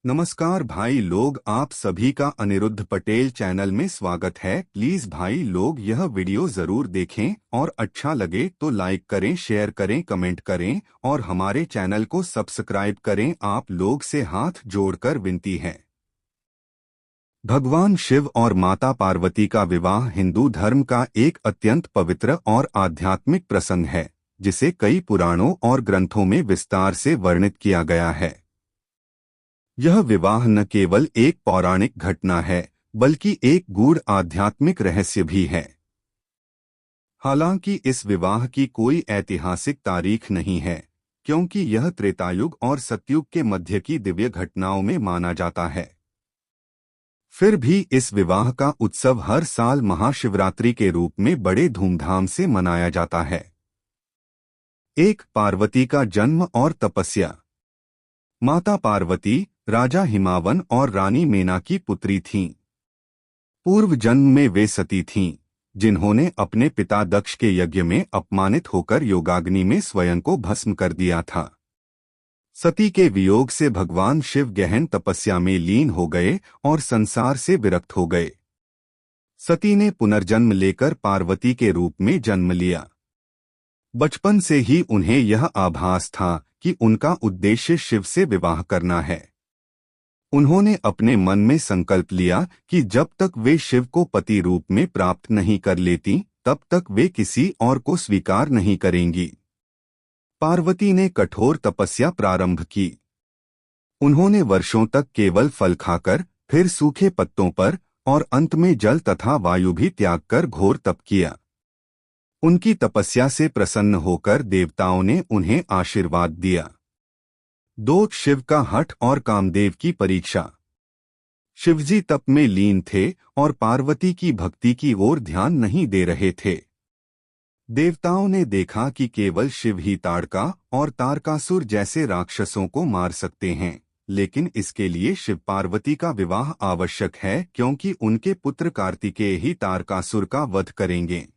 नमस्कार भाई लोग, आप सभी का अनिरुद्ध पटेल चैनल में स्वागत है। प्लीज भाई लोग यह वीडियो जरूर देखें और अच्छा लगे तो लाइक करें, शेयर करें, कमेंट करें और हमारे चैनल को सब्सक्राइब करें। आप लोग से हाथ जोड़कर विनती है। भगवान शिव और माता पार्वती का विवाह हिंदू धर्म का एक अत्यंत पवित्र और आध्यात्मिक प्रसंग है, जिसे कई पुराणों और ग्रंथों में विस्तार से वर्णित किया गया है। यह विवाह न केवल एक पौराणिक घटना है, बल्कि एक गूढ़ आध्यात्मिक रहस्य भी है। हालांकि इस विवाह की कोई ऐतिहासिक तारीख नहीं है, क्योंकि यह त्रेतायुग और सतयुग के मध्य की दिव्य घटनाओं में माना जाता है। फिर भी इस विवाह का उत्सव हर साल महाशिवरात्रि के रूप में बड़े धूमधाम से मनाया जाता है। एक, पार्वती का जन्म और तपस्या। माता पार्वती राजा हिमावन और रानी मेना की पुत्री थीं। पूर्व जन्म में वे सती थीं, जिन्होंने अपने पिता दक्ष के यज्ञ में अपमानित होकर योगाग्नि में स्वयं को भस्म कर दिया था। सती के वियोग से भगवान शिव गहन तपस्या में लीन हो गए और संसार से विरक्त हो गए। सती ने पुनर्जन्म लेकर पार्वती के रूप में जन्म लिया। बचपन से ही उन्हें यह आभास था कि उनका उद्देश्य शिव से विवाह करना है। उन्होंने अपने मन में संकल्प लिया कि जब तक वे शिव को पति रूप में प्राप्त नहीं कर लेती, तब तक वे किसी और को स्वीकार नहीं करेंगी। पार्वती ने कठोर तपस्या प्रारंभ की। उन्होंने वर्षों तक केवल फल खाकर, फिर सूखे पत्तों पर और अंत में जल तथा वायु भी त्याग कर घोर तप किया। उनकी तपस्या से प्रसन्न होकर देवताओं ने उन्हें आशीर्वाद दिया। 2, शिव का हठ और कामदेव की परीक्षा। शिवजी तप में लीन थे और पार्वती की भक्ति की ओर ध्यान नहीं दे रहे थे। देवताओं ने देखा कि केवल शिव ही ताड़का और तारकासुर जैसे राक्षसों को मार सकते हैं, लेकिन इसके लिए शिव पार्वती का विवाह आवश्यक है, क्योंकि उनके पुत्र कार्तिकेय ही तारकासुर का वध करेंगे।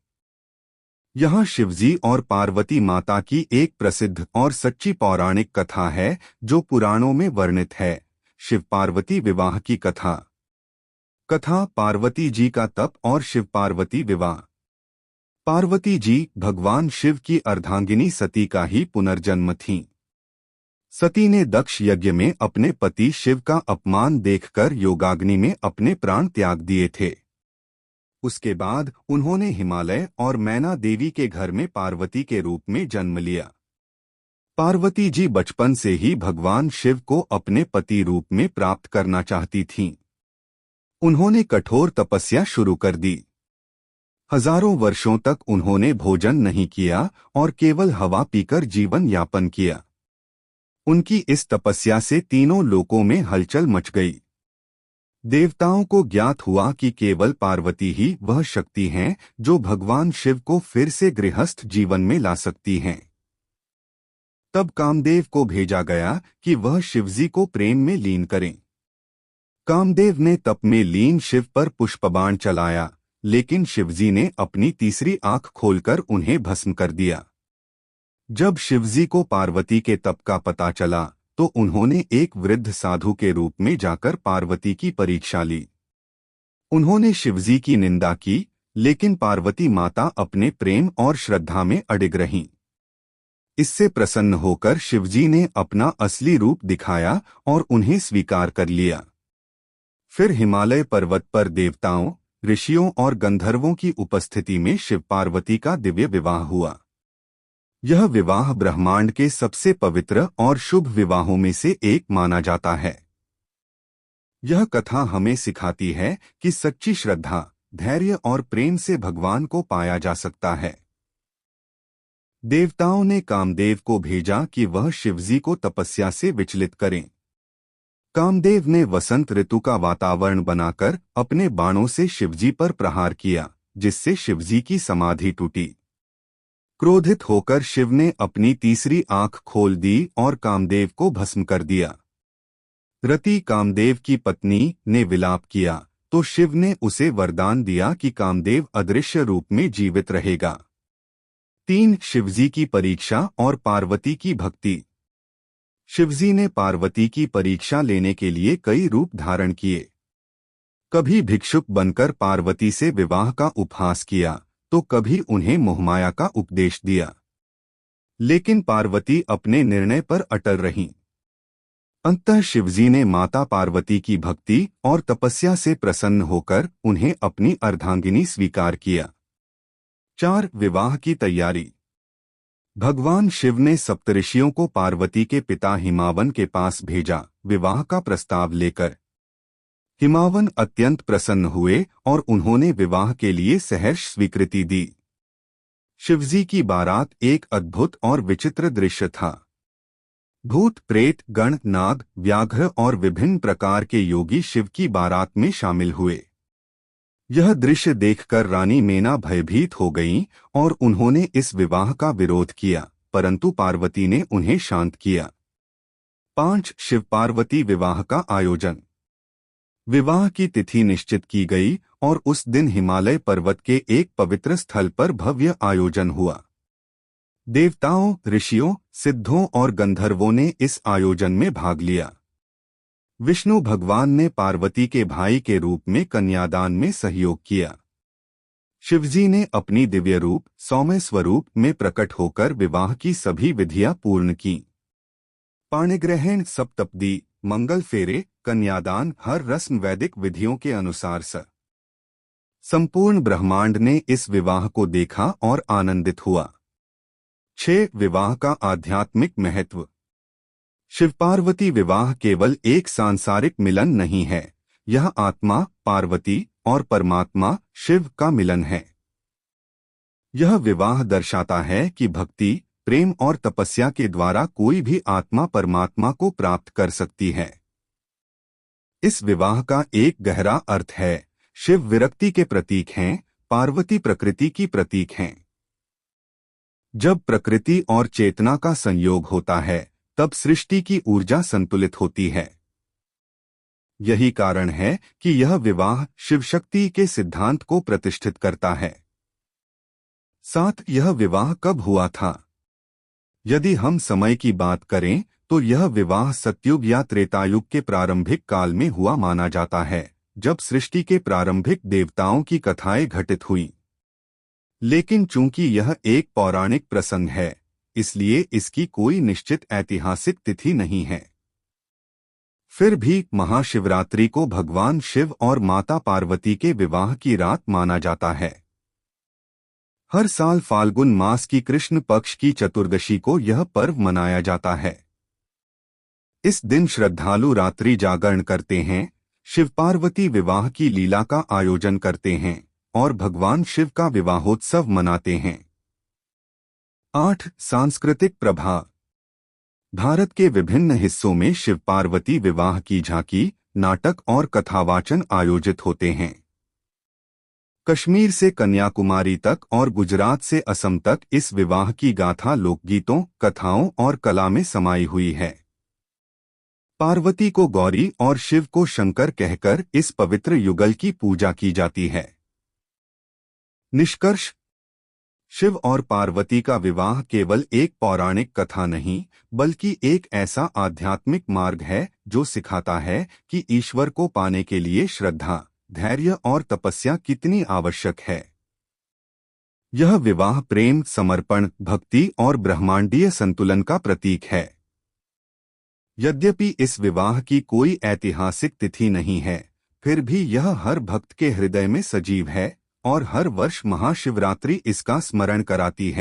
यह शिवजी और पार्वती माता की एक प्रसिद्ध और सच्ची पौराणिक कथा है, जो पुराणों में वर्णित है। शिव पार्वती विवाह की कथा। कथा, पार्वती जी का तप और शिव पार्वती विवाह। पार्वती जी भगवान शिव की अर्धांगिनी सती का ही पुनर्जन्म थीं। सती ने दक्ष यज्ञ में अपने पति शिव का अपमान देखकर योगाग्नि में अपने प्राण त्याग दिए थे। उसके बाद उन्होंने हिमालय और मैना देवी के घर में पार्वती के रूप में जन्म लिया। पार्वती जी बचपन से ही भगवान शिव को अपने पति रूप में प्राप्त करना चाहती थीं। उन्होंने कठोर तपस्या शुरू कर दी। हजारों वर्षों तक उन्होंने भोजन नहीं किया और केवल हवा पीकर जीवन यापन किया। उनकी इस तपस्या से तीनों लोकों में हलचल मच गई। देवताओं को ज्ञात हुआ कि केवल पार्वती ही वह शक्ति हैं जो भगवान शिव को फिर से गृहस्थ जीवन में ला सकती हैं। तब कामदेव को भेजा गया कि वह शिवजी को प्रेम में लीन करें। कामदेव ने तप में लीन शिव पर पुष्पबाण चलाया, लेकिन शिवजी ने अपनी तीसरी आंख खोलकर उन्हें भस्म कर दिया। जब शिवजी को पार्वती के तप का पता चला, तो उन्होंने एक वृद्ध साधु के रूप में जाकर पार्वती की परीक्षा ली। उन्होंने शिवजी की निंदा की, लेकिन पार्वती माता अपने प्रेम और श्रद्धा में अडिग रहीं। इससे प्रसन्न होकर शिवजी ने अपना असली रूप दिखाया और उन्हें स्वीकार कर लिया। फिर हिमालय पर्वत पर देवताओं, ऋषियों और गंधर्वों की उपस्थिति में शिव पार्वती का दिव्य विवाह हुआ। यह विवाह ब्रह्मांड के सबसे पवित्र और शुभ विवाहों में से एक माना जाता है। यह कथा हमें सिखाती है कि सच्ची श्रद्धा, धैर्य और प्रेम से भगवान को पाया जा सकता है। देवताओं ने कामदेव को भेजा कि वह शिवजी को तपस्या से विचलित करें। कामदेव ने वसंत ऋतु का वातावरण बनाकर अपने बाणों से शिवजी पर प्रहार किया, जिससे शिवजी की समाधि टूटी। क्रोधित होकर शिव ने अपनी तीसरी आंख खोल दी और कामदेव को भस्म कर दिया। रति कामदेव की पत्नी ने विलाप किया, तो शिव ने उसे वरदान दिया कि कामदेव अदृश्य रूप में जीवित रहेगा। 3, शिवजी की परीक्षा और पार्वती की भक्ति। शिवजी ने पार्वती की परीक्षा लेने के लिए कई रूप धारण किए। कभी भिक्षुक बनकर पार्वती से विवाह का उपहास किया, तो कभी उन्हें मोहमाया का उपदेश दिया। लेकिन पार्वती अपने निर्णय पर अटल रहीं। अंततः शिवजी ने माता पार्वती की भक्ति और तपस्या से प्रसन्न होकर उन्हें अपनी अर्धांगिनी स्वीकार किया। 4. विवाह की तैयारी। भगवान शिव ने सप्तऋषियों को पार्वती के पिता हिमावन के पास भेजा विवाह का प्रस्ताव लेकर। हिमावन अत्यंत प्रसन्न हुए और उन्होंने विवाह के लिए सहर्ष स्वीकृति दी। शिवजी की बारात एक अद्भुत और विचित्र दृश्य था। भूत, प्रेत, गण, नाग, व्याघ्र और विभिन्न प्रकार के योगी शिव की बारात में शामिल हुए। यह दृश्य देखकर रानी मेना भयभीत हो गईं और उन्होंने इस विवाह का विरोध किया, परंतु पार्वती ने उन्हें शांत किया। 5. शिव पार्वती विवाह का आयोजन। विवाह की तिथि निश्चित की गई और उस दिन हिमालय पर्वत के एक पवित्र स्थल पर भव्य आयोजन हुआ। देवताओं, ऋषियों, सिद्धों और गंधर्वों ने इस आयोजन में भाग लिया। विष्णु भगवान ने पार्वती के भाई के रूप में कन्यादान में सहयोग किया। शिवजी ने अपनी दिव्य रूप सौम्य स्वरूप में प्रकट होकर विवाह की सभी विधियां पूर्ण की। पाणिग्रहण, सप्तपदी, मंगल फेरे, कन्यादान, हर रस्म वैदिक विधियों के अनुसार संपूर्ण ब्रह्मांड ने इस विवाह को देखा और आनंदित हुआ। 6. विवाह का आध्यात्मिक महत्व। शिव पार्वती विवाह केवल एक सांसारिक मिलन नहीं है, यह आत्मा पार्वती और परमात्मा शिव का मिलन है। यह विवाह दर्शाता है कि भक्ति, प्रेम और तपस्या के द्वारा कोई भी आत्मा परमात्मा को प्राप्त कर सकती है। इस विवाह का एक गहरा अर्थ है। शिव विरक्ति के प्रतीक हैं, पार्वती प्रकृति की प्रतीक हैं। जब प्रकृति और चेतना का संयोग होता है, तब सृष्टि की ऊर्जा संतुलित होती है। यही कारण है कि यह विवाह शिव शक्ति के सिद्धांत को प्रतिष्ठित करता है। 7. यह विवाह कब हुआ था? यदि हम समय की बात करें तो यह विवाह सतयुग या त्रेतायुग के प्रारंभिक काल में हुआ माना जाता है, जब सृष्टि के प्रारंभिक देवताओं की कथाएं घटित हुईं। लेकिन चूंकि यह एक पौराणिक प्रसंग है, इसलिए इसकी कोई निश्चित ऐतिहासिक तिथि नहीं है। फिर भी महाशिवरात्रि को भगवान शिव और माता पार्वती के विवाह की रात माना जाता है। हर साल फाल्गुन मास की कृष्ण पक्ष की चतुर्दशी को यह पर्व मनाया जाता है। इस दिन श्रद्धालु रात्रि जागरण करते हैं, शिव पार्वती विवाह की लीला का आयोजन करते हैं और भगवान शिव का विवाहोत्सव मनाते हैं। 8. सांस्कृतिक प्रभाव। भारत के विभिन्न हिस्सों में शिव पार्वती विवाह की झांकी, नाटक और कथावाचन आयोजित होते हैं। कश्मीर से कन्याकुमारी तक और गुजरात से असम तक इस विवाह की गाथा लोकगीतों, कथाओं और कला में समाई हुई है। पार्वती को गौरी और शिव को शंकर कहकर इस पवित्र युगल की पूजा की जाती है। निष्कर्ष: शिव और पार्वती का विवाह केवल एक पौराणिक कथा नहीं, बल्कि एक ऐसा आध्यात्मिक मार्ग है जो सिखाता है कि ईश्वर को पाने के लिए श्रद्धा, धैर्य और तपस्या कितनी आवश्यक है। यह विवाह प्रेम, समर्पण, भक्ति और ब्रह्मांडीय संतुलन का प्रतीक है। यद्यपि इस विवाह की कोई ऐतिहासिक तिथि नहीं है, फिर भी यह हर भक्त के हृदय में सजीव है और हर वर्ष महाशिवरात्रि इसका स्मरण कराती है।